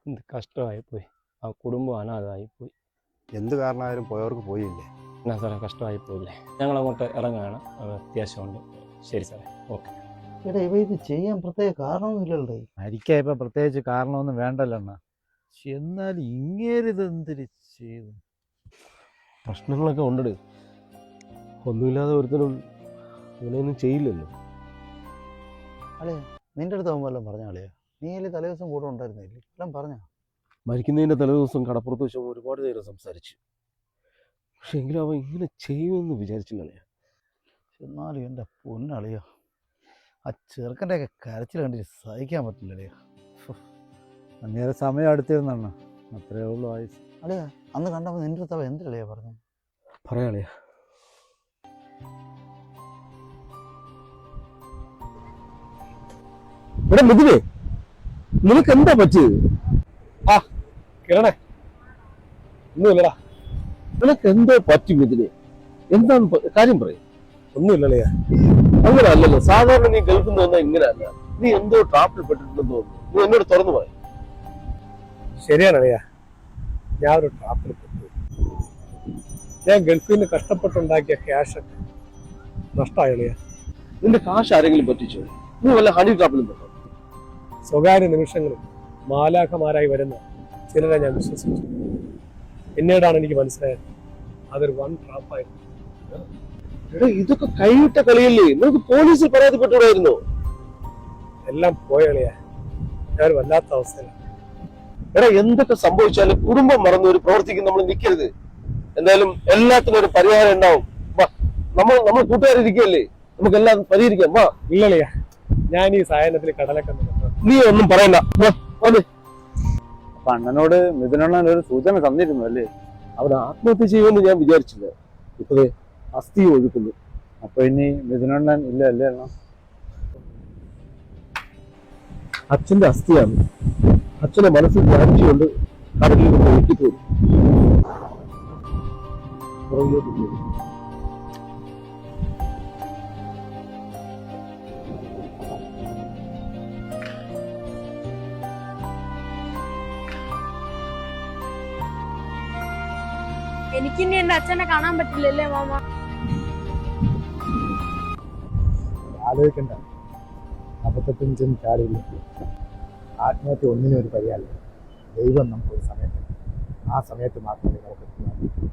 എന്ത് കഷ്ടമായിപ്പോയി. ആ കുടുംബം അനാഥമായിപ്പോയി. എന്ത് കാരണമായാലും പോയവർക്ക് പോയില്ലേ. എന്നാ സാറേ കഷ്ടമായിപ്പോയില്ലേ. ഞങ്ങൾ അങ്ങോട്ട് ഇറങ്ങുകയാണ്, അത്യാവശ്യമുണ്ട്. ശരി സാറേ, ഓക്കെ. എടാ ഇവ ഇത് ചെയ്യാൻ പ്രത്യേക കാരണമൊന്നുമില്ലല്ലേ? മരിക്കാൻ ഇപ്പൊ പ്രത്യേകിച്ച് കാരണമൊന്നും വേണ്ടല്ലോ അണ്ണാ. പക്ഷെ എന്നാലും ഇങ്ങേരിത് എന്തിരി ചെയ്തു. പ്രശ്നങ്ങളൊക്കെ ഉണ്ടത്. ഒന്നുമില്ലാതെ ഒരുത്തനും അങ്ങനെയൊന്നും ചെയ്യില്ലല്ലോ. അളേ നിന്റെ അടുത്ത് പോകുമ്പോൾ പറഞ്ഞ അളിയാ, നീ അതിൽ തലേദിവസം കൂടെ ഉണ്ടായിരുന്നില്ലേ? എല്ലാം പറഞ്ഞോ? മരിക്കുന്നതിൻ്റെ തലേദിവസം കടപ്പുറത്ത് വെച്ച് ഒരുപാട് നേരം സംസാരിച്ചു. പക്ഷെ എങ്കിലും അവൻ ഇങ്ങനെ ചെയ്യുമെന്ന് വിചാരിച്ചില്ലേ. എന്നാലും എൻ്റെ പൊന്നളിയോ, ആ ചെറുക്കൻ്റെയൊക്കെ കരച്ചിൽ കണ്ടിട്ട് സഹിക്കാൻ പറ്റില്ലളിയോ. അന്നേരം സമയം അടുത്തിരുന്നണ്ണ, അത്രേ ഉള്ളൂ ആയുസ്. അളിയാ അന്ന് കണ്ടപ്പോൾ നിന്റെ അടുത്ത് അവ എന്തളിയാ പറഞ്ഞു? പറയാളിയ, ഇവിടെ മിഥുനേ, നിനക്ക് എന്താ പറ്റിയത്? ആ കിരണേ, ഒന്നുമില്ലടാ. നിനക്ക് എന്തോ പറ്റി മിഥുനേ? എന്താന്ന് കാര്യം പറയും. ഒന്നുമില്ലല്ലേ. അങ്ങനെ അല്ലല്ലോ, സാധാരണ നീ ഗൾഫിൽ നിന്ന് വന്നാൽ ഇങ്ങനെ അല്ല. നീ എന്തോ ട്രാപ്പിൽ പെട്ടിട്ടുണ്ടെന്ന് തോന്നുന്നു. നീ എന്നോട് തുറന്നു പറയും. ശരിയാണ് അളിയാ, ഞാൻ ഒരു ട്രാപ്പിൽ പെട്ടു. ഞാൻ ഗൾഫിൽ നിന്ന് കഷ്ടപ്പെട്ടുണ്ടാക്കിയ ക്യാഷൊക്കെ നഷ്ടമായി അളിയാ. നിന്റെ കാശ് ആരെങ്കിലും പറ്റിച്ചോ? നീ വല്ല ഹണി ട്രാപ്പിലും പെട്ടോ? സ്വകാര്യ നിമിഷങ്ങളിൽ മാലാഖമാരായി വരുന്ന ചിലരെ ഞാൻ വിശ്വസിച്ചു. പിന്നീടാണ് എനിക്ക് മനസ്സിലായത് അതൊരു വൺ ട്രാപ്പായിരുന്നു. എടാ ഇതൊക്കെ കൈവിട്ട കളിയല്ലേ. നിനക്ക് പോലീസിൽ പരാതിപ്പെട്ടുകൂടായിരുന്നോ? എല്ലാം പോയളിയാ, ഞാൻ വല്ലാത്ത അവസ്ഥയിലാണ്. എടാ എന്തൊക്കെ സംഭവിച്ചാലും കുടുംബം മറന്ന് ഒരു പ്രവർത്തിക്ക് നമ്മൾ നിൽക്കരുത്. എന്തായാലും എല്ലാത്തിനും ഒരു പരിഹാരം ഉണ്ടാവും. നമ്മൾ കൂട്ടുകാരിരിക്കല്ലേ, നമുക്ക് എല്ലാം പരിഹരിക്കാം. വാ. ഇല്ലളിയാ, ഞാൻ ഈ സായനത്തിൽ കടലൊക്കെ നീ ഒന്നും പറയണ്ട. അപ്പൊ അണ്ണനോട് മിഥുനണ്ണൻ ഒരു സൂചന തന്നിരുന്നു അല്ലേ? അവൻ ആത്മഹത്യ ചെയ്യുമെന്ന് ഞാൻ വിചാരിച്ചില്ല. ഇപ്പഴേ അസ്ഥി ഒഴുക്കുന്നു. അപ്പൊ ഇനി മിഥുനണ്ണൻ ഇല്ല അല്ലേ അണ്ണ? അച്ഛന്റെ അസ്ഥിയാണ്. അച്ഛന്റെ മനസ്സിൽ ധ്യാനിച്ചുകൊണ്ട് കടലിൽ നിന്ന് ഒട്ടിപ്പോരും. പുറകിലോട്ട് പോകും. എനിക്കിനി എന്റെ അച്ഛനെ കാണാൻ പറ്റില്ലല്ലേ മാമ? ആലോചിക്കണ്ട, അബദ്ധത്തിനും ചാടില്ല. ആത്മഹത്യ ഒന്നിനും ഒരു പരിഹാരം. ദൈവം നമുക്കൊരു സമയത്ത്, ആ സമയത്ത് മാത്രമേ നമുക്ക്